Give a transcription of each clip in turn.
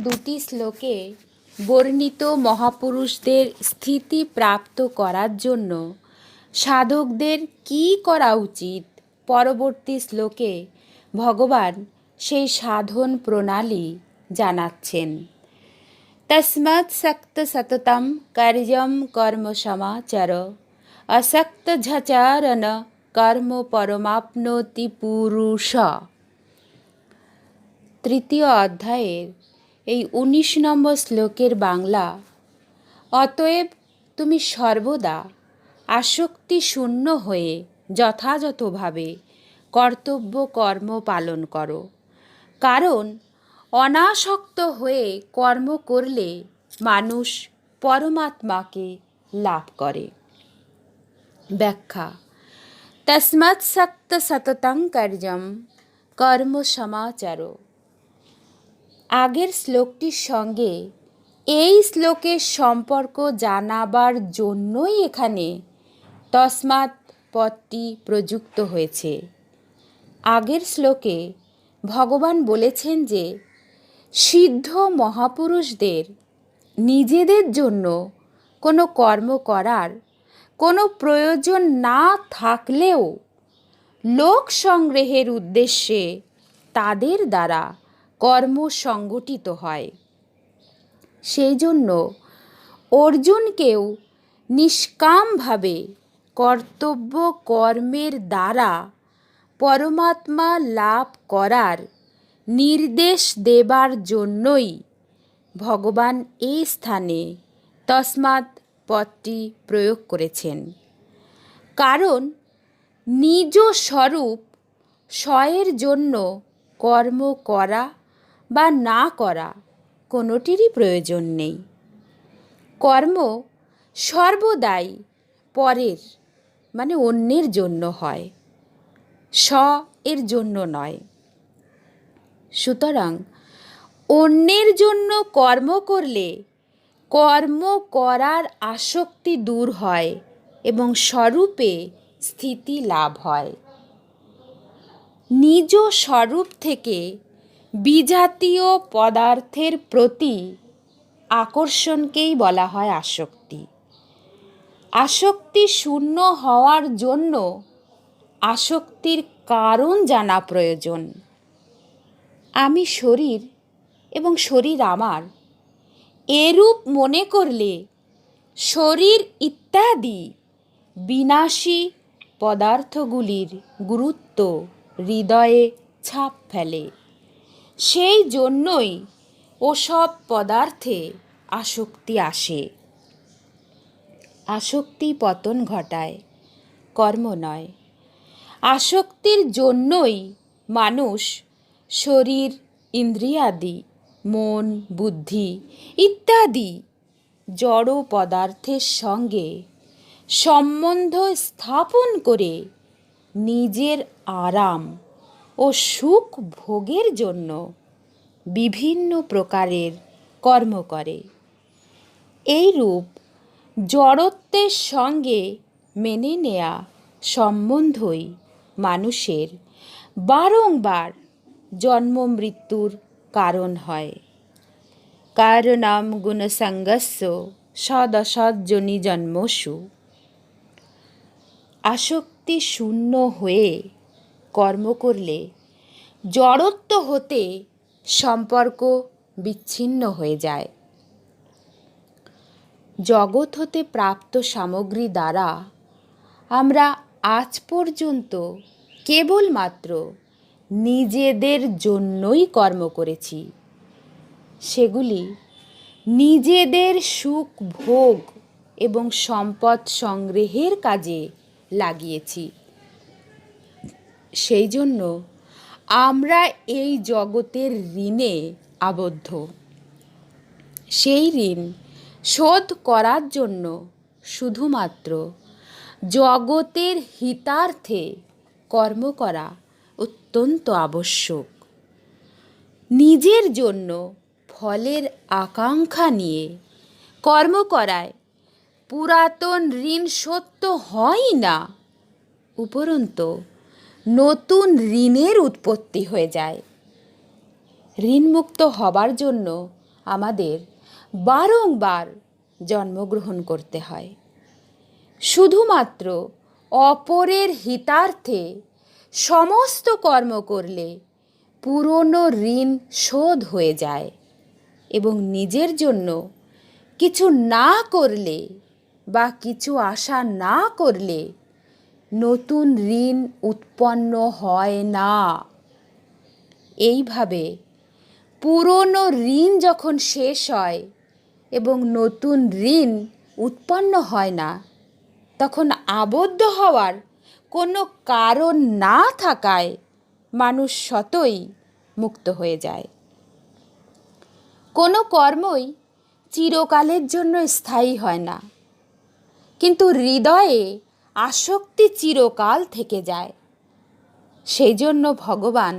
দুটি শ্লোকে বর্ণিত মহাপুরুষদের স্থিতি প্রাপ্ত করার জন্য সাধকদের কী করা উচিত, পরবর্তী শ্লোকে ভগবান সেই সাধন প্রণালী জানাচ্ছেন। তস্মাৎ সক্ত সততম কার্যম কর্ম সমাচর অসক্ত ঝচারণ কর্ম পরমাপ্নোতি পুরুষ। তৃতীয় অধ্যায়ের এই ১৯ নম্বর শ্লোকের বাংলা: অতএব তুমি সর্বদা আসক্তি শূন্য হয়ে যথাযথভাবে কর্তব্য কর্ম পালন করো, কারণ অনাসক্ত হয়ে কর্ম করলে মানুষ পরমাত্মাকে লাভ করে। ব্যাখ্যা: তস্মাৎ সক্ত সততং কার্যম কর্ম সমাচর। আগের শ্লোকটির সঙ্গে এই শ্লোকের সম্পর্ক জানাবার জন্যই এখানে তস্মাৎ পদটি প্রযুক্ত হয়েছে। আগের শ্লোকে ভগবান বলেছেন যে সিদ্ধ মহাপুরুষদের নিজেদের জন্য কোনো কর্ম করার কোনো প্রয়োজন না থাকলেও লোক সংগ্রহের উদ্দেশ্যে তাদের দ্বারা কর্ম সংগঠিত হয়। সেই জন্য অর্জুনকেও নিষ্কামভাবে কর্তব্য কর্মের দ্বারা পরমাত্মা লাভ করার নির্দেশ দেবার জন্যই ভগবান এই স্থানে তস্মাৎ পদটি প্রয়োগ করেছেন। কারণ নিজ স্বরূপ স্বয়ের জন্য কর্ম করা বা না করা কোনোটিরই প্রয়োজন নেই। কর্ম সর্বদাই পরের মানে অন্যের জন্য হয়, স্ব এর জন্য নয়। সুতরাং অন্যের জন্য কর্ম করলে কর্ম করার আসক্তি দূর হয় এবং স্বরূপে স্থিতি লাভ হয়। নিজ স্বরূপ থেকে বিজাতীয় পদার্থের প্রতি আকর্ষণকেই বলা হয় আসক্তি। আসক্তি শূন্য হওয়ার জন্য আসক্তির কারণ জানা প্রয়োজন। আমি শরীর এবং শরীর আমার এরূপ মনে করলে শরীর ইত্যাদি বিনাশী পদার্থগুলির গুরুত্ব হৃদয়ে ছাপ ফেলে। সেই জন্যই ওসব পদার্থে আসক্তি আসে। আসক্তি পতন ঘটায়, কর্ম নয়। আসক্তির জন্যই মানুষ শরীর, ইন্দ্রিয়াদি, মন, বুদ্ধি ইত্যাদি জড় পদার্থের সঙ্গে সম্বন্ধ স্থাপন করে নিজের আরাম ও সুখ ভোগের জন্য বিভিন্ন প্রকারের কর্ম করে। এইরূপ জড়ত্বের সঙ্গে মেনে নেয়া সম্বন্ধই মানুষের বারংবার জন্ম মৃত্যুর কারণ হয়। কারণম গুণসঙ্গস্য সদসৎযোনি জন্মসু। আসক্তি শূন্য হয়ে কর্ম করলে জড়ত্ব হতে সম্পর্ক বিচ্ছিন্ন হয়ে যায়। জগৎ হতে প্রাপ্ত সামগ্রী দ্বারা আমরা আজ পর্যন্ত কেবলমাত্র নিজেদের জন্যই কর্ম করেছি। সেগুলি নিজেদের সুখ ভোগ এবং সম্পদ সংগ্রহের কাজে লাগিয়েছি। সেই জন্য আমরা এই জগতের ঋণে আবদ্ধ। সেই ঋণ শোধ করার জন্য শুধুমাত্র জগতের হিতার্থে কর্ম করা অত্যন্ত আবশ্যক। নিজের জন্য ফলের আকাঙ্ক্ষা নিয়ে কর্ম করায় পুরাতন ঋণ শোধ তো হয়ই না, উপরন্তু নতুন ঋণের উৎপত্তি হয়ে যায়। ঋণমুক্ত হবার জন্য আমাদের বারংবার জন্মগ্রহণ করতে হয়। শুধুমাত্র অপরের হিতার্থে সমস্ত কর্ম করলে পুরনো ঋণ শোধ হয়ে যায় এবং নিজের জন্য কিছু না করলে বা কিছু আশা না করলে নতুন ঋণ উৎপন্ন হয় না। এইভাবে পুরনো ঋণ যখন শেষ হয় এবং নতুন ঋণ উৎপন্ন হয় না, তখন আবদ্ধ হওয়ার কোনো কারণ না থাকায় মানুষ স্বতই মুক্ত হয়ে যায়। কোনো কর্মই চিরকালের জন্য স্থায়ী হয় না, কিন্তু হৃদয়ে আসক্তি চিরকাল থেকে যায়। সেই জন্য ভগবান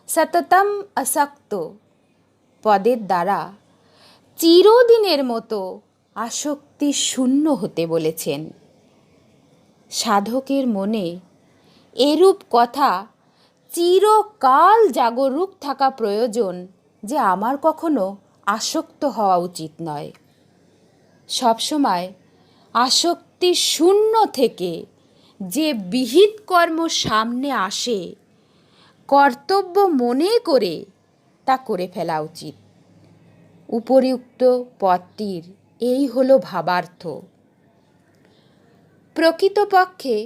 সততম আসক্ত পদের দ্বারা চিরদিনের মতো আসক্তি শূন্য হতে বলেছেন। সাধকের মনে এরূপ কথা চিরকাল জাগরূক থাকা প্রয়োজন যে আমার কখনো আসক্ত হওয়া উচিত নয়। সবসময় আসক্তি শূন্য থেকে যে বিহিত কর্ম সামনে আসে, কর্তব্য মনে করে তা করে ফেলা উচিত। উপরিউক্ত পদটির এই হলো ভাবার্থ। প্রকৃতপক্ষে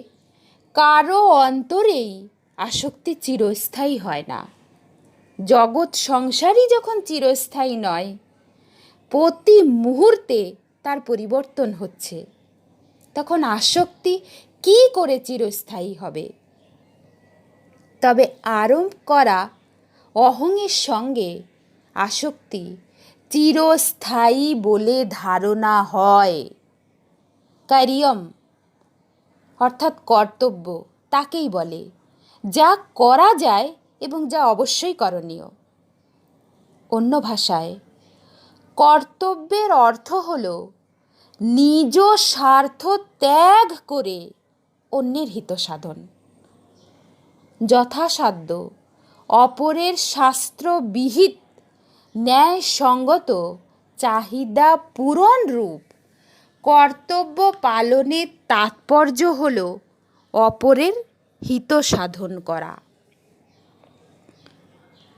কারো অন্তরেই আসক্তি চিরস্থায়ী হয় না। জগৎ সংসারই যখন চিরস্থায়ী নয়, প্রতি মুহূর্তে তার পরিবর্তন হচ্ছে, তখন আসক্তি কি করে চিরস্থায়ী হবে? তবে আরোপ করা অহংয়ের সঙ্গে আসক্তি চিরস্থায়ী বলে ধারণা হয়। কার্যম অর্থাৎ কর্তব্য তাকেই বলে যা করা যায় এবং যা অবশ্যই করণীয়। অন্য ভাষায় কর্তব্যের অর্থ হল নিজ স্বার্থ ত্যাগ করে অন্যের হিত সাধন, যথাসাধ্য অপরের শাস্ত্রবিহিত ন্যায়সঙ্গত চাহিদা পূরণ রূপ কর্তব্য পালনের তাৎপর্য হল অপরের হিত সাধন করা।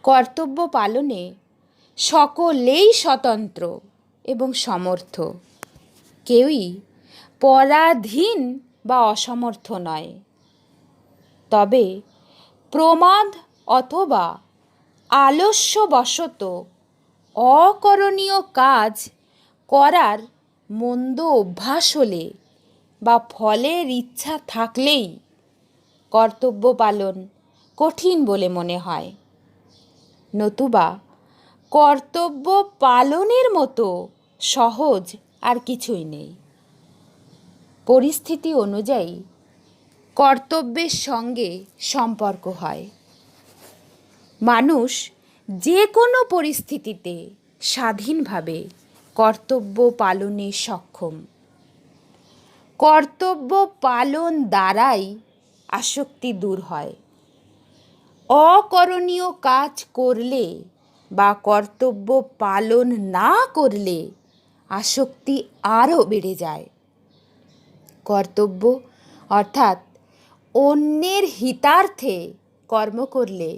কর্তব্য পালনে সকলেই স্বতন্ত্র এবং সমর্থ, কেউই পরাধীন বা অসমর্থ নয়। তবে প্রমাদ অথবা আলস্যবশত অকরণীয় কাজ করার মন্দ অভ্যাস হলে বা ফলের ইচ্ছা থাকলেই কর্তব্য পালন কঠিন বলে মনে হয়। নতুবা কর্তব্য পালনের মতো সহজ আর কিছুই নেই। পরিস্থিতি অনুযায়ী কর্তব্যের সঙ্গে সম্পর্ক হয়। মানুষ যে কোনো পরিস্থিতিতে স্বাধীনভাবে কর্তব্য পালনে সক্ষম। কর্তব্য পালন দ্বারাই আসক্তি দূর হয়। অকরণীয় কাজ করলে বা কর্তব্য পালন না করলে আসক্তি আরও বেড়ে যায়। কর্তব্য অর্থাৎ অন্যের হিতার্থে কর্ম করলে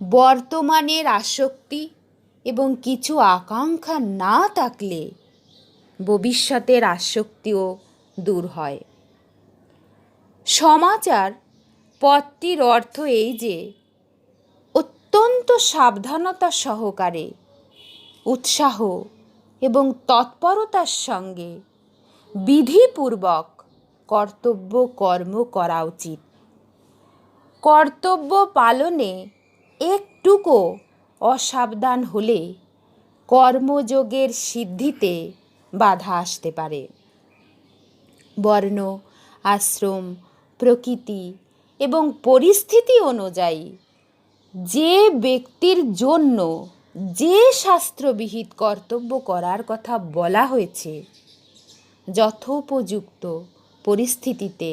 বর্তমানের আসক্তি এবং কিছু আকাঙ্ক্ষা না থাকলে ভবিষ্যতের আসক্তিও দূর হয়। সমাচার পদটির অর্থ এই যে অত্যন্ত সাবধানতা সহকারে, উৎসাহ এবং তৎপরতার সঙ্গে বিধিপূর্বক কর্তব্য কর্ম করা উচিত। কর্তব্য পালনে একটুকু অসাবধান হলে কর্মযোগের সিদ্ধিতে বাধা আসতে পারে। বর্ণ, আশ্রম, প্রকৃতি এবং পরিস্থিতি অনুযায়ী যে ব্যক্তির জন্য যে শাস্ত্রবিহিত কর্তব্য করার কথা বলা হয়েছে, যথোপযুক্ত পরিস্থিতিতে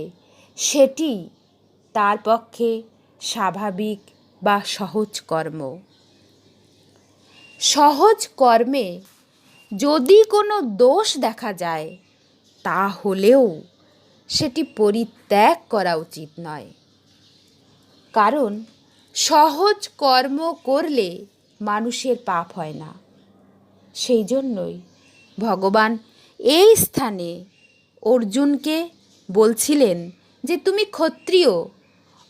সেটি তার পক্ষে স্বাভাবিক বা সহজ কর্ম। সহজ কর্মে যদি কোনো দোষ দেখা যায় তাহলেও সেটি পরিত্যাগ করা উচিত নয়। কারণ সহজ কর্ম করলে মানুষের পাপ হয় না। সেই জন্যই ভগবান এই স্থানে অর্জুনকে বলছিলেন যে তুমি ক্ষত্রিয়,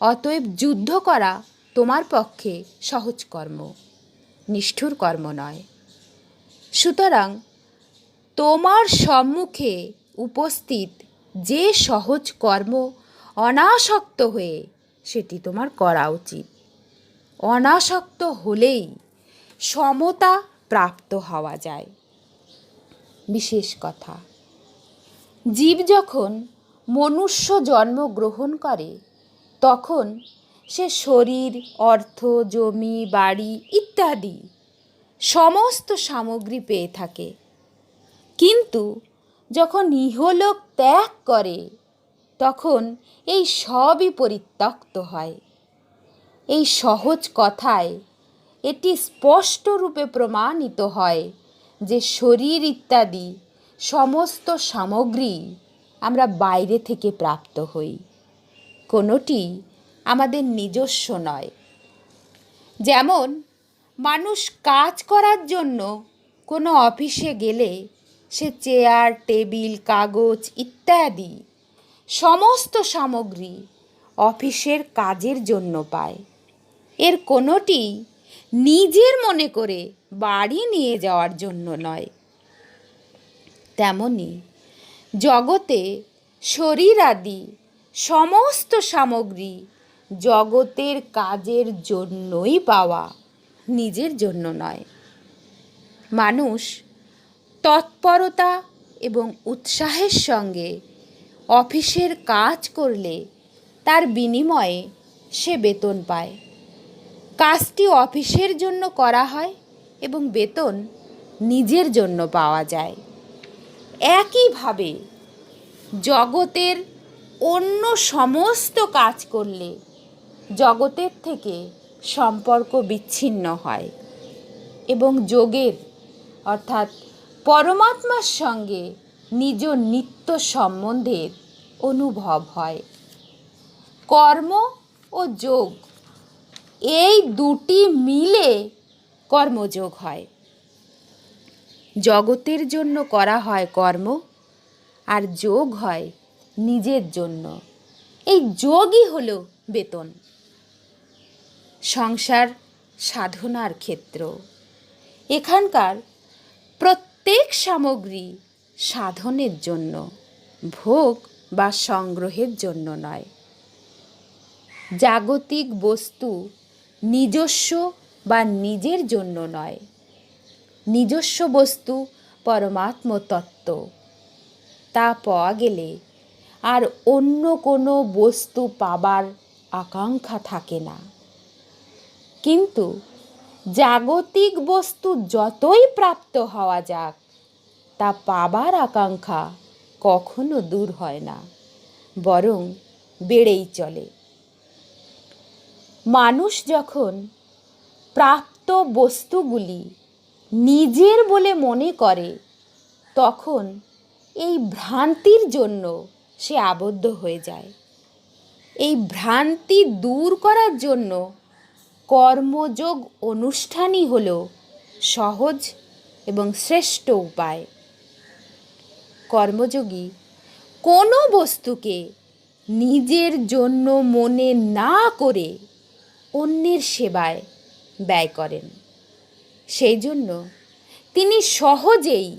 অতএব যুদ্ধ করা তোমার পক্ষে সহজ কর্ম, নিষ্ঠুর কর্ম নয়। সুতরাং তোমার সম্মুখে উপস্থিত যে সহজ কর্ম অনাসক্ত হয়ে সেটি তোমার করা উচিত। অনাসক্ত হলেই সমতা প্রাপ্ত হওয়া যায়। বিশেষ কথা, জীব যখন মনুষ্য জন্ম গ্রহণ করে তখন সে শরীর, অর্থ, জমি, বাড়ি ইত্যাদি সমস্ত সামগ্রী পেয়ে থাকে। কিন্তু যখন ইহলোক ত্যাগ করে তখন এই সবই পরিত্যক্ত হয়। এই সহজ কথায় এটি স্পষ্ট রূপে প্রমাণিত হয় যে শরীর ইত্যাদি সমস্ত সামগ্রী আমরা বাইরে থেকে প্রাপ্ত হই, কোনোটি আমাদের নিজস্ব নয়। যেমন মানুষ কাজ করার জন্য কোনো অফিসে গেলে সে চেয়ার, টেবিল, কাগজ ইত্যাদি সমস্ত সামগ্রী অফিসের কাজের জন্য পায়। এর কোনোটি নিজের মনে করে বাড়ি নিয়ে যাওয়ার জন্য নয়। তেমনি জগতে শরীর আদি সমস্ত সামগ্রী জগতের কাজের জন্যই পাওয়া, নিজের জন্য নয়। মানুষ তৎপরতা এবং উৎসাহের সঙ্গে অফিসের কাজ করলে তার বিনিময়ে সে বেতন পায়। কাজটি অফিসের জন্য করা হয় এবং বেতন নিজের জন্য পাওয়া যায়। একইভাবে জগতের অন্য সমস্ত কাজ করলে জগতের থেকে সম্পর্ক বিচ্ছিন্ন হয় এবং যোগের অর্থাৎ পরমাত্মার সঙ্গে নিজ নিত্য সম্বন্ধের অনুভব হয়। কর্ম ও যোগ এই দুটি মিলে কর্মযোগ হয়। জগতের জন্য করা হয় কর্ম, আর যোগ হয় নিজের জন্য। এই যোগই হলো বেতন। সংসার সাধনার ক্ষেত্র, এখানকার প্রত্যেক সামগ্রী সাধনের জন্য, ভোগ বা সংগ্রহের জন্য নয়। জাগতিক বস্তু নিজস্ব বা নিজের জন্য নয়। নিজস্ব বস্তু পরমাত্ম তত্ত্ব, তা পাওয়া গেলে আর অন্য কোনো বস্তু পাবার আকাঙ্ক্ষা থাকে না। কিন্তু জাগতিক বস্তু যতই প্রাপ্ত হওয়া যাক, তা পাবার আকাঙ্ক্ষা কখনো দূর হয় না, বরং বেড়েই চলে। মানুষ যখন প্রাপ্ত বস্তুগুলি নিজের বলে মনে করে তখন এই ভ্রান্তির জন্য সে আবদ্ধ হয়ে যায়। এই ভ্রান্তি দূর করার জন্য কর্মযোগ অনুষ্ঠানই হল সহজ এবং শ্রেষ্ঠ উপায়। কর্মযোগী কোনো বস্তুকে নিজের জন্য মনে না করে অন্যের সেবায় ব্যয় করেন। সেই জন্য তিনি সহজেই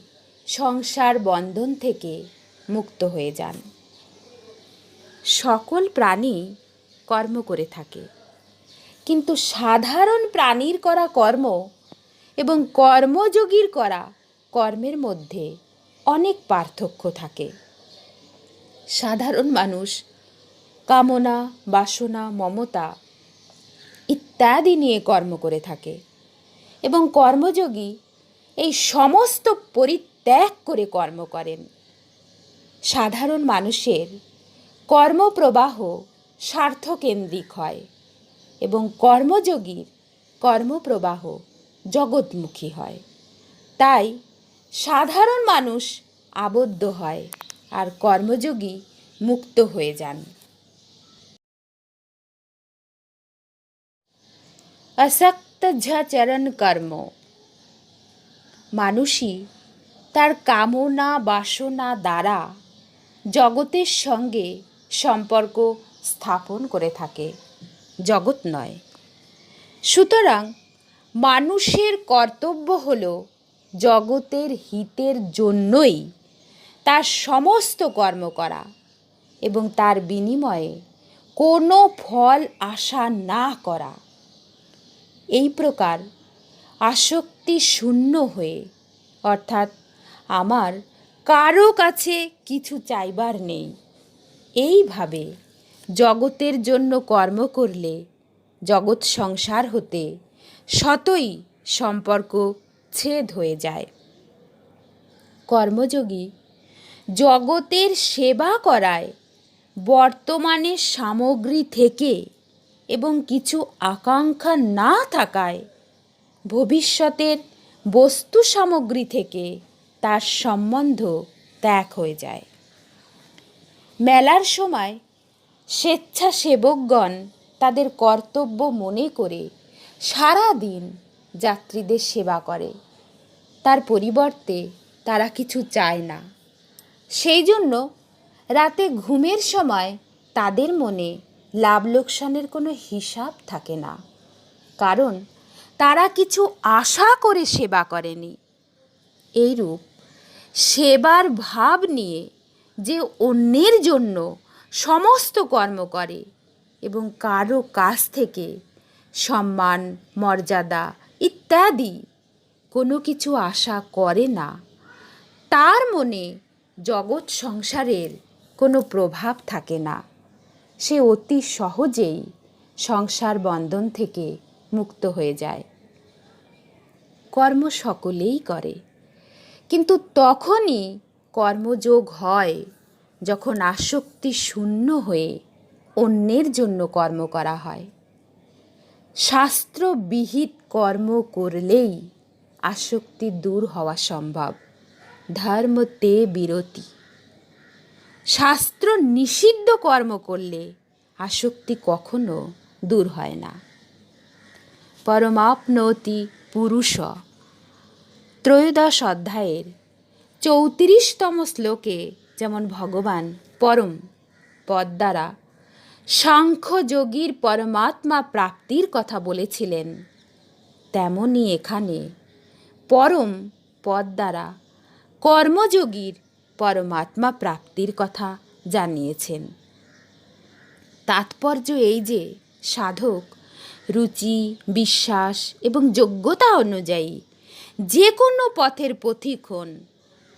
সংসার বন্ধন থেকে মুক্ত হয়ে যান। সকল প্রাণী কর্ম করে থাকে, কিন্তু সাধারণ প্রাণীর করা কর্ম এবং কর্মযোগীর করা কর্মের মধ্যে অনেক পার্থক্য থাকে। সাধারণ মানুষ কামনা, বাসনা, মমতা ইত্যাদি নিয়ে কর্ম করে থাকে এবং কর্মযোগী এই সমস্ত পরিত্যাগ করে কর্ম করেন। সাধারণ মানুষের কর্মপ্রবাহ স্বার্থকেন্দ্রিক হয় এবং কর্মযোগীর কর্মপ্রবাহ জগৎমুখী হয়। তাই সাধারণ মানুষ আবদ্ধ হয় আর কর্মযোগী মুক্ত হয়ে যান। আসক্ত চরণ কর্ম। মানুষই তার কামনা বাসনা দ্বারা জগতের সঙ্গে সম্পর্ক স্থাপন করে থাকে, জগৎ নয়। সুতরাং মানুষের কর্তব্য হল জগতের হিতের জন্যই তার সমস্ত কর্ম করা এবং তার বিনিময়ে কোনো ফল আশা না করা। এই প্রকার আসক্তি শূন্য হয়ে, অর্থাৎ আমার কারো কাছে কিছু চাইবার নেই, এইভাবে জগতের জন্য কর্ম করলে জগৎ সংসার হতে স্বতই সম্পর্ক ছেদ হয়ে যায়। কর্মযোগী জগতের সেবা করায় বর্তমানের সামগ্রী থেকে এবং কিছু আকাঙ্ক্ষা না থাকায় ভবিষ্যতের বস্তু সামগ্রী থেকে তার সম্বন্ধ ত্যাগ হয়ে যায়। মেলার সময় স্বেচ্ছাসেবকগণ তাদের কর্তব্য মনে করে সারা দিন যাত্রীদের সেবা করে, তার পরিবর্তে তারা কিছু চায় না। সেই জন্য রাতে ঘুমের সময় তাদের মনে লাভ লোকসানের কোনো হিসাব থাকে না, কারণ তারা কিছু আশা করে সেবা করেনি। এইরূপ সেবার ভাব নিয়ে যে অন্যের জন্য সমস্ত কর্ম করে এবং কারো কাছ থেকে সম্মান মর্যাদা ইত্যাদি কোনো কিছু আশা করে না, তার মনে জগৎ সংসারের কোনো প্রভাব থাকে না। সে অতি সহজেই সংসার বন্ধন থেকে মুক্ত হয়ে যায়। কর্ম সকলেই করে, কিন্তু তখনই কর্মযোগ হয় যখন আসক্তি শূন্য হয়ে অন্যের জন্য কর্ম করা হয়। শাস্ত্রবিহিত কর্ম করলেই আসক্তি দূর হওয়া সম্ভব। ধর্ম তে বিরতি। শাস্ত্র নিষিদ্ধ কর্ম করলে আসক্তি কখনো দূর হয় না। পরমাপ্নোতি পুরুষ 13 অধ্যায়ের 34তম শ্লোকে যেমন ভগবান পরম পদ দ্বারা সাংখ্যযোগীর পরমাত্মা প্রাপ্তির কথা বলেছিলেন, তেমনি এখানে পরম পদ দ্বারা কর্মযোগীর পরমাত্মা প্রাপ্তির কথা জানিয়েছেন। তাৎপর্য এই যে সাধক রুচি বিশ্বাস এবং যোগ্যতা অনুযায়ী যে কোনো পথের পথিক হন,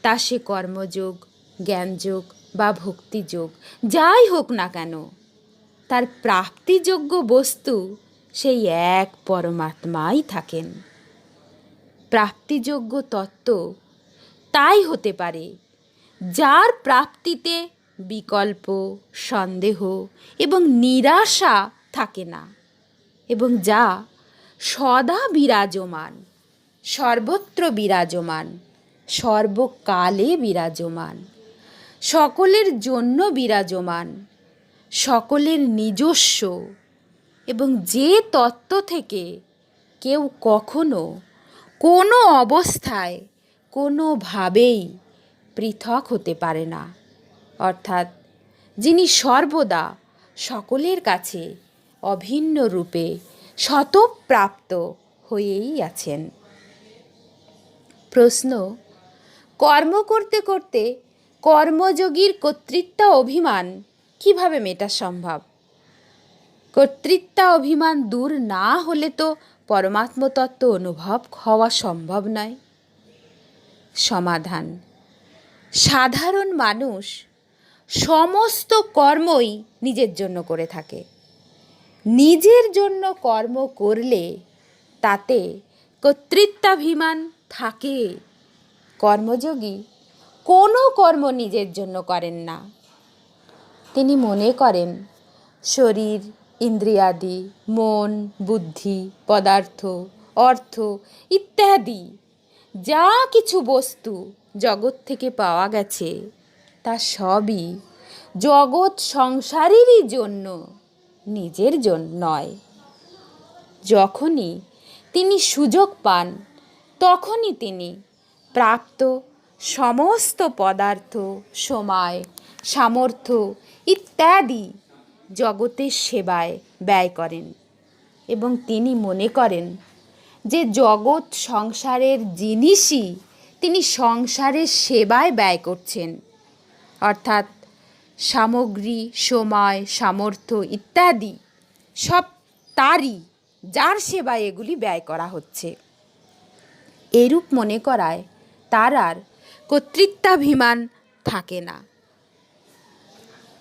তা সে কর্মযোগ জ্ঞানযোগ বা ভক্তিযোগ যাই হোক না কেন, তার প্রাপ্তিযোগ্য বস্তু সেই এক পরমাত্মাই থাকেন। প্রাপ্তিযোগ্য তত্ত্ব তাই হতে পারে যার প্রাপ্তিতে বিকল্প সন্দেহ এবং নিরাশা থাকে না এবং যা সদা বিরাজমান, সর্বত্র বিরাজমান, সর্বকালে বিরাজমান, সকলের জন্য বিরাজমান, সকলের নিজস্ব এবং যে তত্ত্ব থেকে কেউ কখনো কোনো অবস্থায় কোনোভাবেই পৃথক হতে পারে না, অর্থাৎ যিনি সর্বদা সকলের কাছে অভিন্ন রূপে স্বতঃপ্রাপ্ত হয়েই আছেন। প্রশ্ন: কর্ম করতে করতে কর্মযোগীর কর্তৃত্ব অভিমান কিভাবে মেটা সম্ভব? কর্তৃত্ব অভিমান দূর না হলে তো পরমাত্ম তত্ত্ব অনুভব হওয়া সম্ভব নয়। সমাধান: সাধারণ মানুষ সমস্ত কর্মই নিজের জন্য করে থাকে। নিজের জন্য কর্ম করলে তাতে কর্তৃত্বাভিমান থাকে। কর্মযোগী কোনো কর্ম নিজের জন্য করেন না। তিনি মনে করেন শরীর ইন্দ্রিয়াদি মন বুদ্ধি পদার্থ অর্থ ইত্যাদি যা কিছু বস্তু জগৎ থেকে পাওয়া গেছে তা সবই জগৎ সংসারেরই জন্য, নিজের জন্য নয়। যখনই তিনি সুযোগ পান তখনই তিনি প্রাপ্ত সমস্ত পদার্থ, সময়, সামর্থ্য ইত্যাদি জগতের সেবায় ব্যয় করেন এবং তিনি মনে করেন যে জগৎ সংসারের জিনিসই তিনি সংসারের সেবায় ব্যয় করছেন, অর্থাৎ সামগ্রী, সময়, সামর্থ্য ইত্যাদি সব তারই, যার সেবায় এগুলি ব্যয় করা হচ্ছে। এরূপ মনে করায় তার আর কর্তৃত্বাভিমান থাকে না।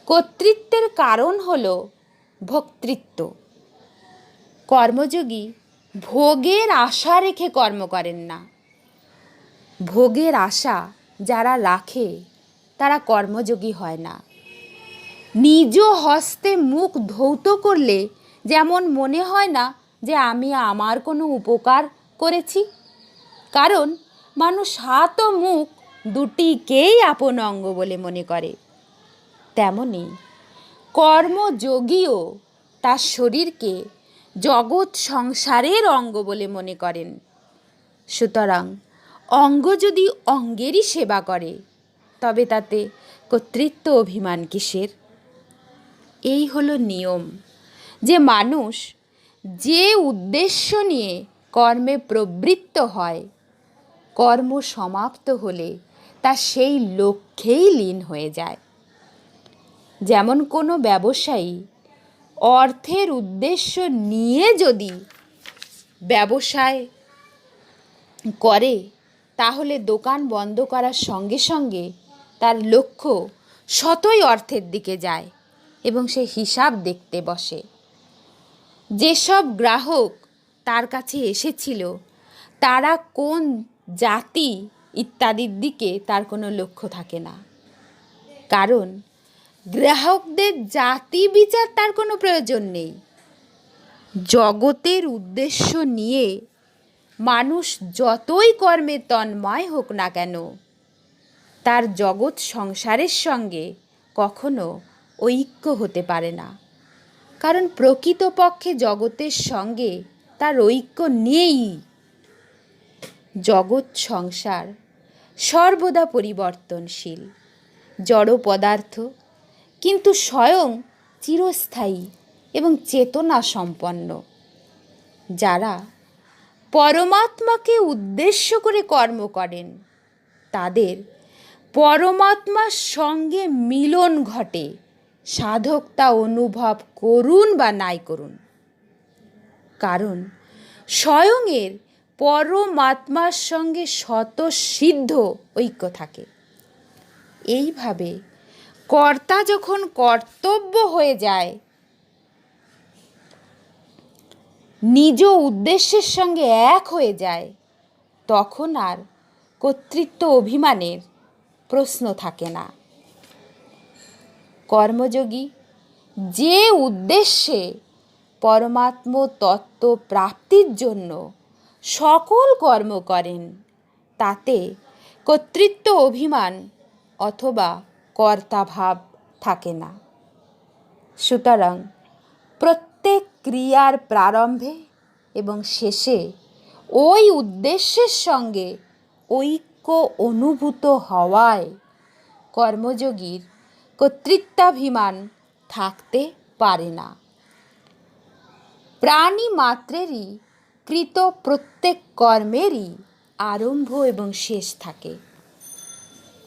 কর্তৃত্বের কারণ হল ভোক্তৃত্ব। কর্মযোগী ভোগের আশা রেখে কর্ম করেন না। ভোগের আশা যারা রাখে তারা কর্মযোগী হয় না। নিজ হস্তে মুখ ধৌত করলে যেমন মনে হয় না যে আমি আমার কোনো উপকার করেছি, কারণ মানুষ হাত ও মুখ দুটিকেই আপন অঙ্গ বলে মনে করে, তেমনি কর্মযোগীও তার শরীরকে জগৎ সংসারের অঙ্গ বলে মনে করেন। সুতরাং অঙ্গ যদি অঙ্গেরই সেবা করে তবে তাতে কর্তৃত্ব অভিমান কিসের? এই হলো নিয়ম যে মানুষ যে উদ্দেশ্য নিয়ে কর্মে প্রবৃত্ত হয়, কর্ম সমাপ্ত হলে তা সেই লক্ষ্যেই লীন হয়ে যায়। যেমন কোনো ব্যবসায়ী অর্থের উদ্দেশ্য নিয়ে যদি ব্যবসায় করে তাহলে দোকান বন্ধ করার সঙ্গে সঙ্গে তার লক্ষ্য শতই অর্থের দিকে যায় এবং সে হিসাব দেখতে বসে। যেসব গ্রাহক তার কাছে এসেছিল তারা কোন জাতি ইত্যাদির দিকে তার কোনো লক্ষ্য থাকে না, কারণ গ্রাহকদের জাতি বিচার তার কোনো প্রয়োজন নেই। জগতের উদ্দেশ্য নিয়ে মানুষ যতই কর্মে তন্ময় হোক না কেন, তার জগৎ সংসারের সঙ্গে কখনো ঐক্য হতে পারে না, কারণ প্রকৃতপক্ষে জগতের সঙ্গে তার ঐক্য নেই। জগৎ সংসার সর্বদা পরিবর্তনশীল জড় পদার্থ, কিন্তু স্বয়ং চিরস্থায়ী এবং চেতনা সম্পন্ন। যারা পরমাত্মাকে উদ্দেশ্য করে কর্ম করেন তাদের পরমাত্মার সঙ্গে মিলন ঘটে, সাধক তা অনুভব করুন বা নাই করুন, কারণ স্বয়ংের পরমাত্মার সঙ্গে স্বতঃসিদ্ধ ঐক্য থাকে। এইভাবে কর্তা যখন কর্তব্য হয়ে যায়, নিজ উদ্দেশ্যের সঙ্গে এক হয়ে যায়, তখন আর কর্তৃত্ব অভিমানের প্রশ্ন থাকে না। কর্মযোগী যে উদ্দেশ্যে পরমাত্ম তত্ত্ব প্রাপ্তির জন্য সকল কর্ম করেন তাতে কর্তৃত্ব অভিমান অথবা কর্তাভাব থাকে না। সুতরাং প্রত্যেক ক্রিয়ার প্রারম্ভে এবং শেষে ওই উদ্দেশ্যের সঙ্গে ঐক্য অনুভূত হওয়ায় কর্মযোগীর কর্তৃত্বাভিমান থাকতে পারে না। প্রাণী মাত্রেরই কৃত প্রত্যেক কর্মেরই আরম্ভ এবং শেষ থাকে।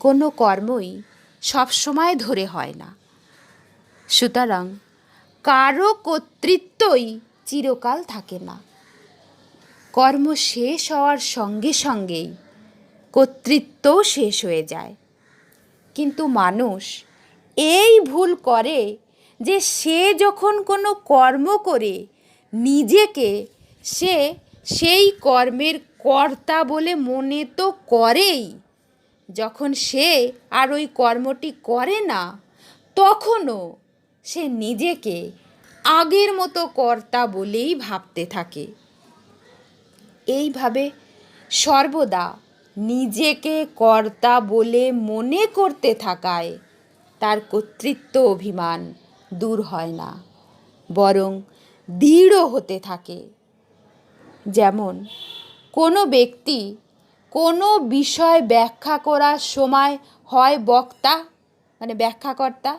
কোনো কর্মই সবসময় ধরে হয় না। সুতরাং কারো কর্তৃত্বই চিরকাল থাকে না। কর্ম শেষ হওয়ার সঙ্গে সঙ্গেই কর্তৃত্বও শেষ হয়ে যায়। কিন্তু মানুষ এই ভুল করে যে সে যখন কোনো কর্ম করে নিজেকে সে সেই কর্মের কর্তা বলে মনে তো করেই, যখন সে আর ওই কর্মটি করে না তখনও সে নিজেকে আগের মতো কর্তা বলেই ভাবতে থাকে। এইভাবে সর্বদা নিজেকে কর্তা বলে মনে করতে থাকায় তার কর্তৃত্ব অভিমান দূর হয় না, বরং দৃঢ় হতে থাকে। যেমন কোনো ব্যক্তি কোনো বিষয় ব্যাখ্যা করার সময় হয় বক্তা মানে ব্যাখ্যাকর্তা,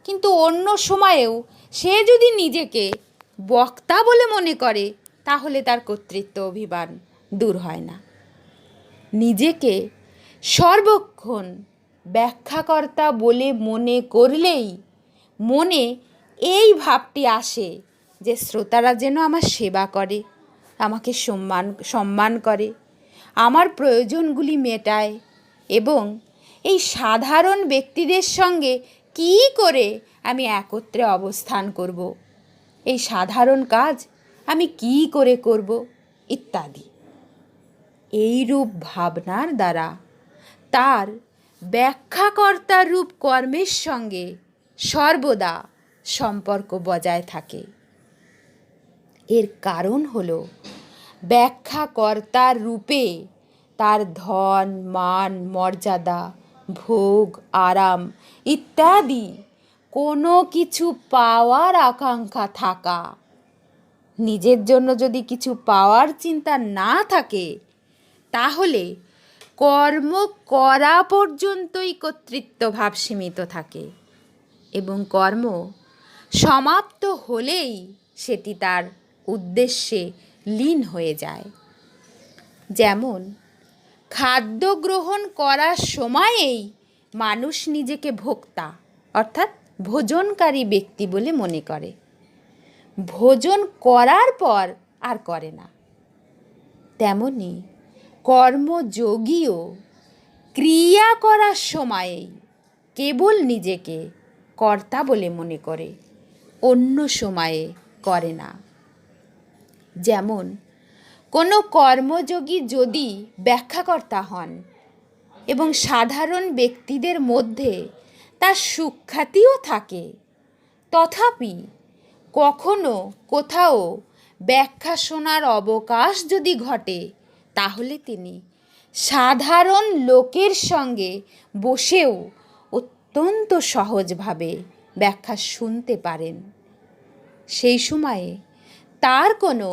কিন্তু অন্য সময়েও সে যদি নিজেকে বক্তা বলে মনে করে তাহলে তার কর্তৃত্ব অভিমান দূর হয় না। নিজেকে সর্বক্ষণ ব্যাখ্যাকর্তা বলে মনে করলেই মনে এই ভাবটি আসে যে শ্রোতারা যেন আমার সেবা করে, আমাকে সম্মান করে, আমার প্রয়োজনগুলি মেটায় এবং এই সাধারণ ব্যক্তিদের সঙ্গে কী করে আমি একত্রে অবস্থান করব, এই সাধারণ কাজ আমি কী করে করব ইত্যাদি। এইরূপ ভাবনার দ্বারা তার ব্যাখ্যাকর্তার রূপ কর্মের সঙ্গে সর্বদা সম্পর্ক বজায় থাকে। এর কারণ হলো ব্যাখ্যাকর্তার রূপে তার ধন, মান, মর্যাদা, ভোগ, আরাম ইত্যাদি কোনো কিছু পাওয়ার আকাঙ্ক্ষা থাকা। নিজের জন্য যদি কিছু পাওয়ার চিন্তা না থাকে তাহলে কর্ম করা পর্যন্তই কর্তৃত্বভাব সীমিত থাকে এবং কর্ম সমাপ্ত হলেই সেটি তার উদ্দেশ্যে লীন হয়ে যায়। যেমন খাদ্য গ্রহণ করার সময়েই মানুষ নিজেকে ভোক্তা অর্থাৎ ভোজনকারী ব্যক্তি বলে মনে করে, ভোজন করার পর আর করে না। তেমনি কর্মযোগীও ক্রিয়া করার সময়েই কেবল নিজেকে কর্তা বলে মনে করে, অন্য সময়ে করে না। যেমন কোনো কর্মযোগী যদি ব্যাখ্যাকর্তা হন এবং সাধারণ ব্যক্তিদের মধ্যে তার সুখ্যাতিও থাকে, তথাপি কখনো কোথাও ব্যাখ্যা শোনার অবকাশ যদি ঘটে তাহলে তিনি সাধারণ লোকের সঙ্গে বসেও অত্যন্ত সহজভাবে ব্যাখ্যা শুনতে পারেন। সেই সময়ে তার কোনো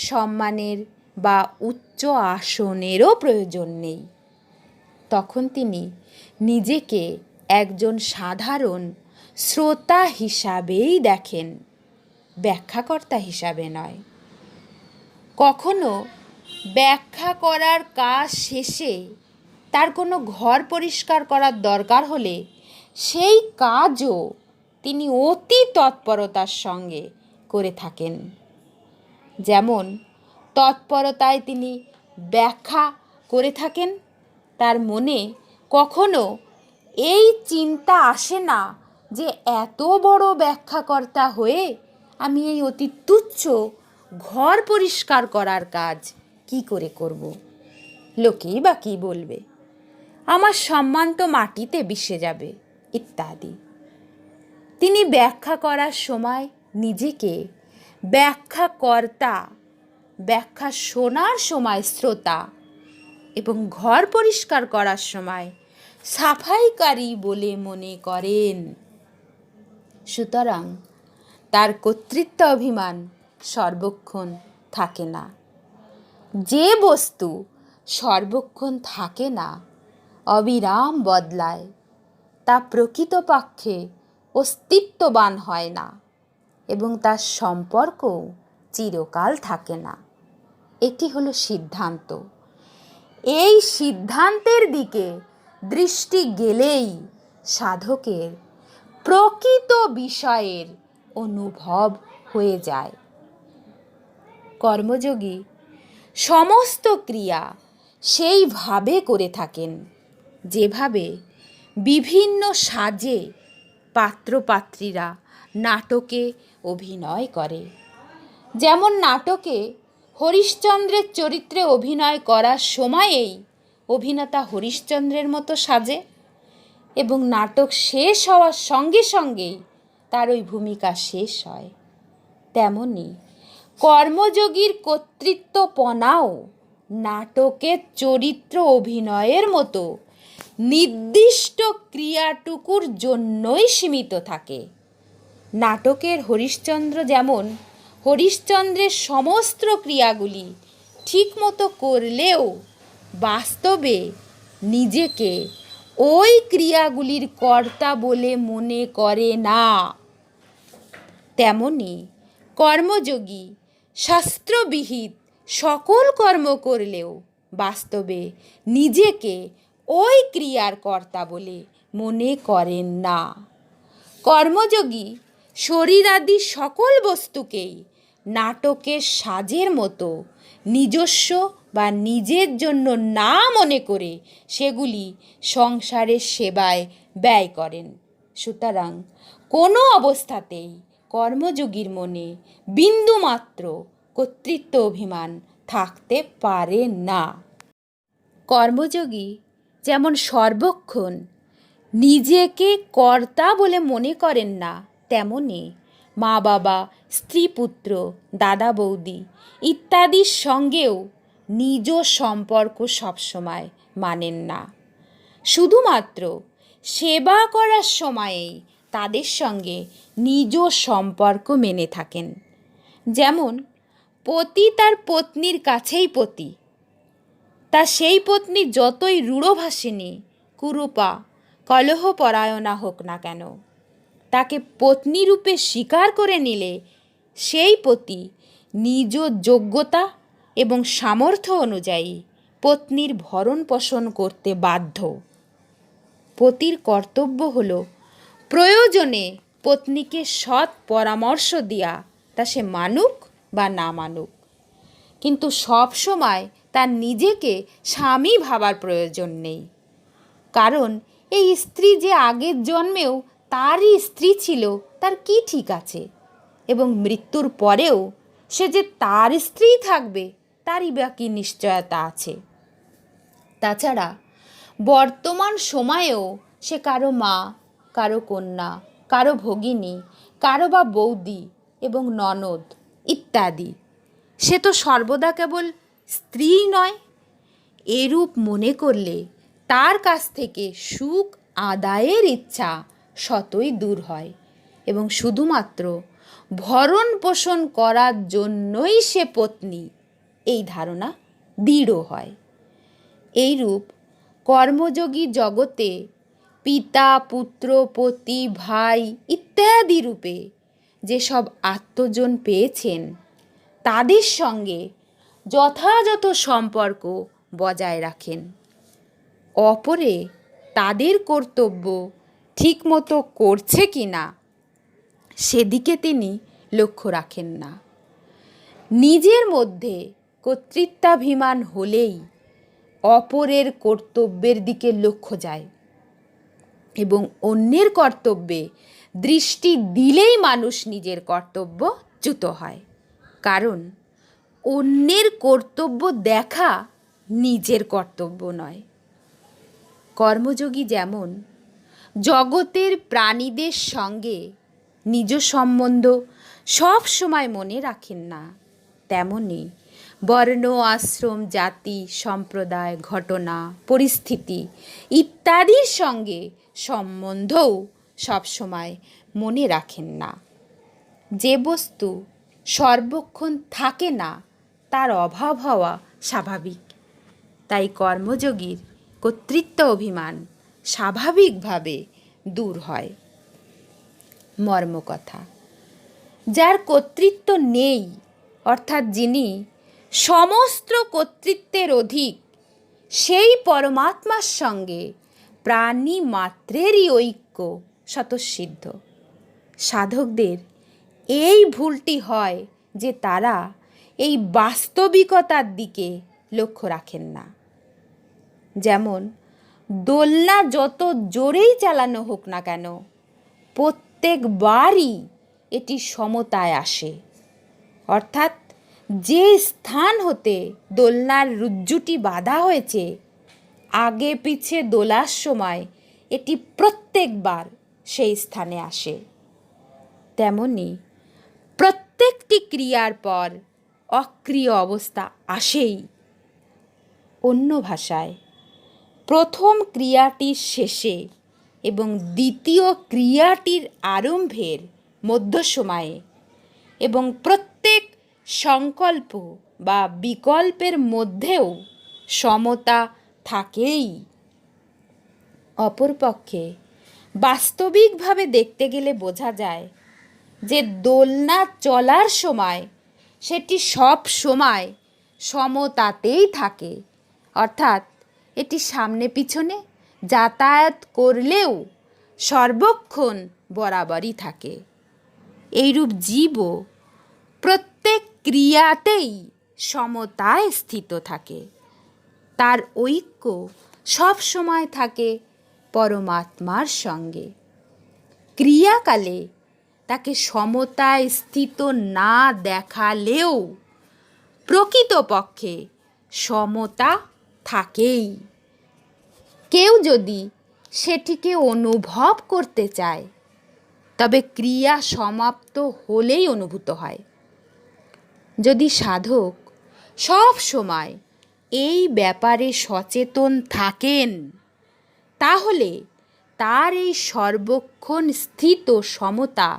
সম্মানের বা উচ্চ আসনেরও প্রয়োজন নেই। তখন তিনি নিজেকে একজন সাধারণ শ্রোতা হিসাবেই দেখেন, ব্যাখ্যাকর্তা হিসাবে নয়। কখনো ব্যাখ্যা করার কাজ শেষে তার কোনো ঘর পরিষ্কার করার দরকার হলে সেই কাজও তিনি অতি তৎপরতার সঙ্গে করে থাকেন। যেমন তৎপরতায় তিনি ব্যাখ্যা করে থাকেন, তার মনে কখনো এই চিন্তা আসে না যে এত বড় ব্যাখ্যাকর্তা হয়ে আমি এই অতি তুচ্ছ ঘর পরিষ্কার করার কাজ কি করে করব, লোকেই বা কী বলবে, আমার সম্মান তো মাটিতে মিশে যাবে ইত্যাদি। তিনি ব্যাখ্যা করার সময় নিজেকে ব্যাখ্যাকর্তা, ব্যাখ্যা শোনার সময় শ্রোতা এবং ঘর পরিষ্কার করার সময় সাফাইকারী বলে মনে করেন। সুতরাং তার কর্তৃত্ব অভিমান সর্বক্ষণ থাকে না। যে বস্তু সর্বক্ষণ থাকে না, অবিরাম বদলায়, তা প্রকৃতপক্ষে অস্তিত্ববান হয় না এবং তার সম্পর্কও চিরকাল থাকে না। এটি হলো সিদ্ধান্ত। এই সিদ্ধান্তের দিকে দৃষ্টি গেলেই সাধকের প্রকৃত বিষয়ের অনুভব হয়ে যায়। কর্মযোগী সমস্ত ক্রিয়া সেইভাবে করে থাকেন যেভাবে বিভিন্ন সাজে পাত্রপাত্রীরা নাটকে অভিনয় করে। যেমন নাটকে হরিশ্চন্দ্রের চরিত্রে অভিনয় করার সময়েই অভিনেতা হরিশ্চন্দ্রের মতো সাজে এবং নাটক শেষ হওয়ার সঙ্গে সঙ্গেই তার ওই ভূমিকা শেষ হয়। তেমনি কর্মযোগীর কর্তৃত্বপনাও নাটকের চরিত্র অভিনয়ের মতো নির্দিষ্ট ক্রিয়াটুকুর জন্যই সীমিত থাকে। নাটকের হরিশ্চন্দ্র যেমন হরিশ্চন্দ্রের সমস্ত ক্রিয়াগুলি ঠিকমতো করলেও বাস্তবে নিজেকে ওই ক্রিয়াগুলির কর্তা বলে মনে করে না, তেমনি কর্মযোগী শাস্ত্রবিহিত সকল কর্ম করলেও বাস্তবে নিজেকে ওই ক্রিয়ার কর্তা বলে মনে করেন না। কর্মযোগী শরীরাদি সকল বস্তুকেই নাটকের সাজের মতো নিজস্ব বা নিজের জন্য না মনে করে সেগুলি সংসারের সেবায় ব্যয় করেন। সুতরাং কোনো অবস্থাতেই কর্মযোগীর মনে বিন্দুমাত্র কর্তৃত্ব অভিমান থাকতে পারে না। কর্মযোগী যেমন সর্বক্ষণ নিজেকে কর্তা বলে মনে করেন না, তেমনি মা বাবা, স্ত্রী পুত্র, দাদা বৌদি ইত্যাদির সঙ্গেও নিজ সম্পর্ক সবসময় মানেন না। শুধুমাত্র সেবা করার সময়েই তাদের সঙ্গে নিজ সম্পর্ক মেনে থাকেন। যেমন পতি তার পত্নীর কাছেই পতি, তা সেই পত্নী যতই রূঢ়ভাষিণী, কুরূপা, কলহপরায়ণা হোক না কেন, তাকে পত্নীরূপে স্বীকার করে নিলে সেই পতি নিজ যোগ্যতা এবং সামর্থ্য অনুযায়ী পত্নীর ভরণ পোষণ করতে বাধ্য। পতির কর্তব্য হল প্রয়োজনে পত্নীকে সৎ পরামর্শ দেয়া, তা সে মানুক বা না মানুক, কিন্তু সব সময় তার নিজেকে স্বামী ভাবার প্রয়োজন নেই। কারণ এই স্ত্রী যে আগের জন্মেও তারই স্ত্রী ছিল তার কি ঠিক আছে, এবং মৃত্যুর পরেও সে যে তার স্ত্রী থাকবে তারই বা কি নিশ্চয়তা আছে। তাছাড়া বর্তমান সময়েও সে কারো মা, কারো কন্যা, কারো ভগিনী, কারো বা বৌদি এবং ননদ ইত্যাদি, সে তো সর্বদা কেবল স্ত্রীই নয়। এরূপ মনে করলে তার কাছ থেকে সুখ আদায়ের ইচ্ছা শতই দূর হয় এবং শুধুমাত্র ভরণ পোষণ করার জন্যই সে পত্নী, এই ধারণা দৃঢ় হয়। এইরূপ কর্মযোগী জগতে পিতা, পুত্র, পতি, ভাই ইত্যাদি রূপে যেসব আত্মজন পেয়েছেন তাদের সঙ্গে যথাযথ সম্পর্ক বজায় রাখেন। অপরে তাদের কর্তব্য ঠিকমতো করছে কি না সেদিকে তিনি লক্ষ্য রাখেন না। নিজের মধ্যে কর্তৃত্বাভিমান হলেই অপরের কর্তব্যের দিকে লক্ষ্য যায় এবং অন্যের কর্তব্যে দৃষ্টি দিলেই মানুষ নিজের কর্তব্যচ্যুত হয়। কারণ অন্যের কর্তব্য দেখা নিজের কর্তব্য নয়। কর্মযোগী যেমন জগতের প্রাণীদের সঙ্গে নিজ সম্বন্ধ সব সময় মনে রাখেন না, তেমনি বর্ণ, আশ্রম, জাতি, সম্প্রদায়, ঘটনা, পরিস্থিতি ইত্যাদির সঙ্গে সম্বন্ধও সবসময় মনে রাখেন না। যে বস্তু সর্বক্ষণ থাকে না তার অভাব হওয়া স্বাভাবিক। তাই কর্মযোগীর কর্তৃত্ব অভিমান স্বাভাবিকভাবে দূর হয়। মর্মকথা, যার কর্তৃত্ব নেই, অর্থাৎ যিনি সমস্ত কর্তৃত্বের অধিক, সেই পরমাত্মার সঙ্গে প্রাণী মাত্রেরই ঐক্য স্বতঃসিদ্ধ। সাধকদের এই ভুলটি হয় যে তারা এই বাস্তবিকতার দিকে লক্ষ্য রাখেন না। যেমন দোলনা যত জোরেই চালানো হোক না কেন, প্রত্যেকবারই এটি সমতায় আসে, অর্থাৎ যে স্থান হতে দোলনার রুজ্জুটি বাঁধা হয়েছে, আগে পিছে দোলার সময় এটি প্রত্যেকবার সেই স্থানে আসে। তেমনি প্রত্যেকটি ক্রিয়ার পর অক্রিয় অবস্থা আসেই, অন্য ভাষায় প্রথম ক্রিয়াটির শেষে এবং দ্বিতীয় ক্রিয়াটির আরম্ভের মধ্য সময়ে এবং প্রত্যেক সংকল্প বা বিকল্পের মধ্যেও সমতা থাকেই। অপরপক্ষে বাস্তবিকভাবে দেখতে গেলে বোঝা যায় যে দোলনা চলার সময় সেটি সব সময় সমতাতেই থাকে, অর্থাৎ এটি সামনে পিছনে যাতায়াত করলেও সর্বক্ষণ বরাবরই থাকে। এইরূপ জীবও প্রত্যেক ক্রিয়াতেই সমতায় স্থিত থাকে। তার ঐক্য সব সময় থাকে পরমাত্মার সঙ্গে। ক্রিয়াকালে তাকে সমতায় স্থিত না দেখালেও প্রকৃতপক্ষে সমতা থাকেই। কেউ যদি সেটিকে অনুভব করতে চায় তবে ক্রিয়া সমাপ্ত হলেই অনুভূত হয়। যদি সাধক সব সময় এই ব্যাপারে সচেতন থাকেন তাহলে তার এই সর্বক্ষণ স্থিত সমতা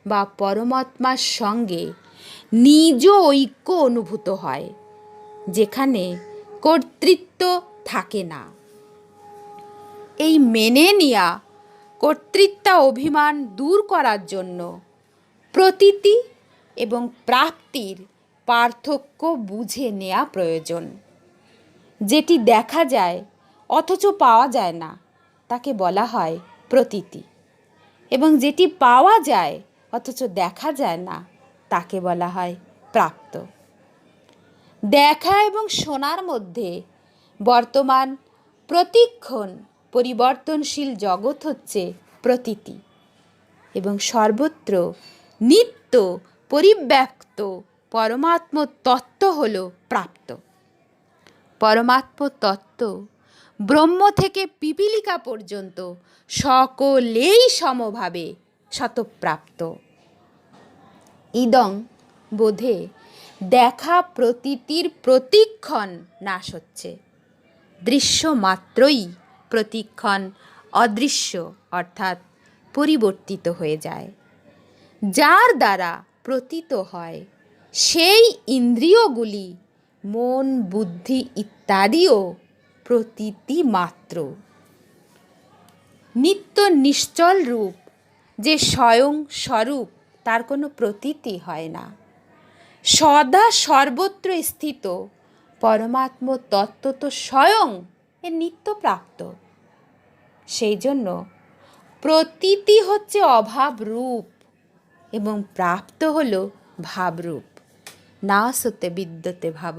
বা পরমাত্মার সঙ্গে নিজ ঐক্য অনুভূত হয়, যেখানে কর্তৃত্ব থাকে না। এই মেনে নেয়া কর্তৃত্বা অভিমান দূর করার জন্য প্রতীতি এবং প্রাপ্তির পার্থক্য বুঝে নেওয়া প্রয়োজন। যেটি দেখা যায় অথচ পাওয়া যায় না তাকে বলা হয় প্রতীতি, এবং যেটি পাওয়া যায় অথচ দেখা যায় না তাকে বলা হয় প্রাপ্ত। দেখা এবং শোনার মধ্যে বর্তমান প্রতিক্ষণ পরিবর্তনশীল জগৎ হচ্ছে প্রতীতি, এবং সর্বত্র নিত্য পরিব্যাপ্ত পরমাত্ম তত্ত্ব হল প্রাপ্ত। পরমাত্ম তত্ত্ব ব্রহ্ম থেকে পিপীলিকা পর্যন্ত সকলেই সমভাবে শতপ্রাপ্ত। ইদং বোধে দেখা প্রতীতির প্রতিক্ষণ নাশ হচ্ছে। দৃশ্য মাত্রই প্রতিক্ষণ অদৃশ্য অর্থাৎ পরিবর্তিত হয়ে যায়। যার দ্বারা প্রতীত হয় সেই ইন্দ্রিয়গুলি মন, বুদ্ধি ইত্যাদিও প্রতীতি মাত্র। নিত্য নিশ্চল রূপ যে স্বয়ং স্বরূপ তার কোনো প্রতীতি হয় না। সদা সর্বত্র স্থিত পরমাত্ম তত্ত্ব তো স্বয়ং এর নিত্যপ্রাপ্ত। সেই জন্য প্রতীতি হচ্ছে অভাব রূপ এবং প্রাপ্ত হলো ভাবরূপ। না সতে বিদ্যতে ভাব,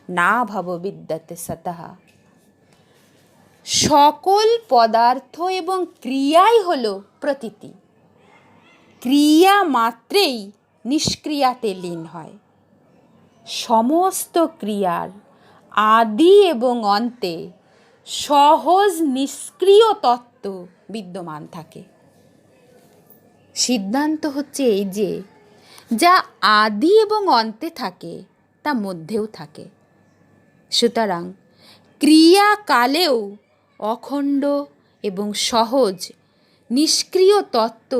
না ভাব বিদ্যতে সতঃ। সকল পদার্থ এবং ক্রিয়াই হলো প্রতীতি। ক্রিয়া মাত্রেই নিষ্ক্রিয়াতে লীন হয়। সমস্ত ক্রিয়ার আদি এবং অন্তে সহজ নিষ্ক্রিয় তত্ত্ব বিদ্যমান থাকে। সিদ্ধান্ত হচ্ছে এই যে যা আদি এবং অন্তে থাকে তা মধ্যেও থাকে। সুতরাং ক্রিয়াকালেও অখণ্ড এবং সহজ নিষ্ক্রিয় তত্ত্ব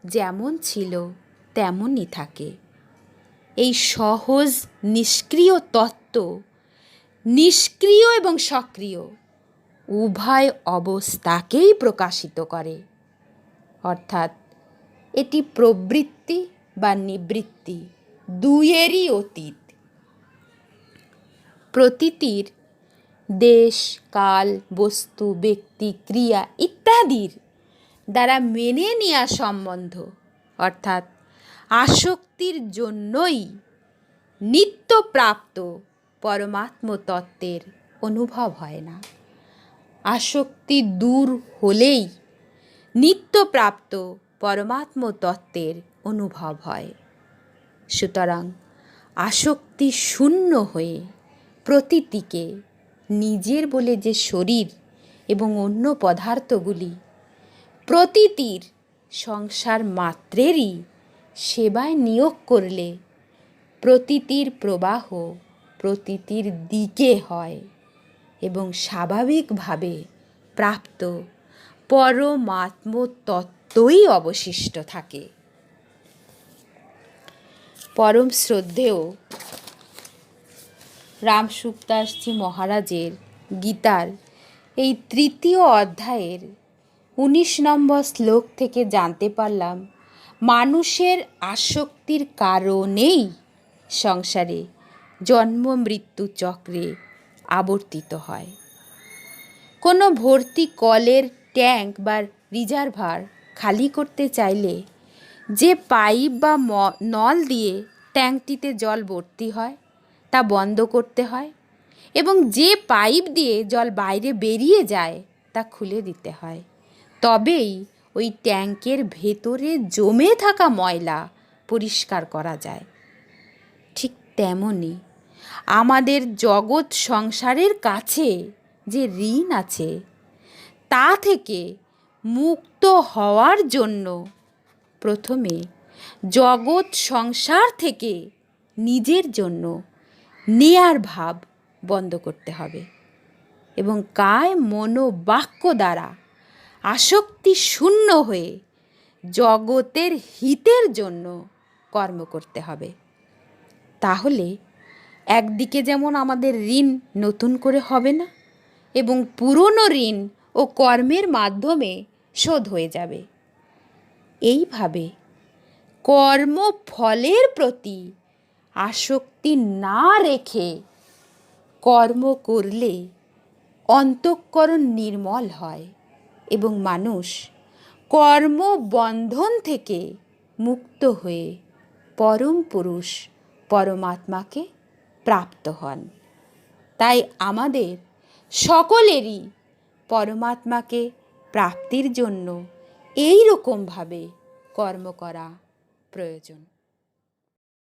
যেমন ছিল তেমনই থাকে। এই সহজ নিষ্ক্রিয় তত্ত্ব নিষ্ক্রিয় এবং সক্রিয় উভয় অবস্থাকেই প্রকাশিত করে, অর্থাৎ এটি প্রবৃত্তি বা নিবৃত্তি দুইয়েরই অতীত। প্রতীতির দেশ, কাল, বস্তু, ব্যক্তি, ক্রিয়া ইত্যাদির দ্বারা মেনে নেওয়া সম্বন্ধ অর্থাৎ আসক্তির জন্যই নিত্যপ্রাপ্ত পরমাত্ম তত্ত্বের অনুভব হয় না। আসক্তি দূর হলেই নিত্যপ্রাপ্ত পরমাত্ম তত্ত্বের অনুভব হয়। সুতরাং আসক্তি শূন্য হয়ে প্রতীতিকে নিজের বলে যে শরীর এবং অন্য পদার্থগুলি প্রতীতির সংসার মাত্রেরই সেবায় নিয়োগ করলে প্রতীতির প্রবাহ প্রতীতির দিকে হয় এবং স্বাভাবিকভাবে প্রাপ্ত পরমাত্ম তত্ত্বই অবশিষ্ট থাকে। পরম শ্রদ্ধেয় রামসুখদাসজি মহারাজের গীতার এই 3য় অধ্যায়ের 19 নম্বর শ্লোক থেকে জানতে পারলাম, মানুষের আসক্তির কারণেই সংসারে জন্ম মৃত্যু চক্রে আবর্তিত হয়। কোনো ভর্তি কলের ট্যাঙ্ক বা রিজার্ভার খালি করতে চাইলে যে পাইপ বা নল দিয়ে ট্যাঙ্কটিতে জল ভর্তি হয় তা বন্ধ করতে হয়, এবং যে পাইপ দিয়ে জল বাইরে বেরিয়ে যায় তা খুলে দিতে হয়। তবেই ওই ট্যাঙ্কের ভেতরে জমে থাকা ময়লা পরিষ্কার করা যায়। ঠিক তেমনই আমাদের জগৎ সংসারের কাছে যে ঋণ আছে তা থেকে মুক্ত হওয়ার জন্য প্রথমে জগৎ সংসার থেকে নিজের জন্য নেয়ার ভাব বন্ধ করতে হবে এবং কায় মন বাক্য দ্বারা আসক্তি শূন্য হয়ে জগতের হিতের জন্য কর্ম করতে হবে। তাহলে একদিকে যেমন আমাদের ঋণ নতুন করে হবে না এবং পুরনো ঋণ ও কর্মের মাধ্যমে শোধ হয়ে যাবে। এইভাবে কর্মফলের প্রতি আসক্তি না রেখে কর্ম করলে অন্তঃকরণ নির্মল হয় এবং মানুষ কর্মবন্ধন থেকে মুক্ত হয়ে পরম পুরুষ পরমাত্মাকে প্রাপ্ত হন। তাই আমাদের সকলেরই পরমাত্মাকে প্রাপ্তির জন্য এই রকমভাবে কর্ম করা প্রয়োজন।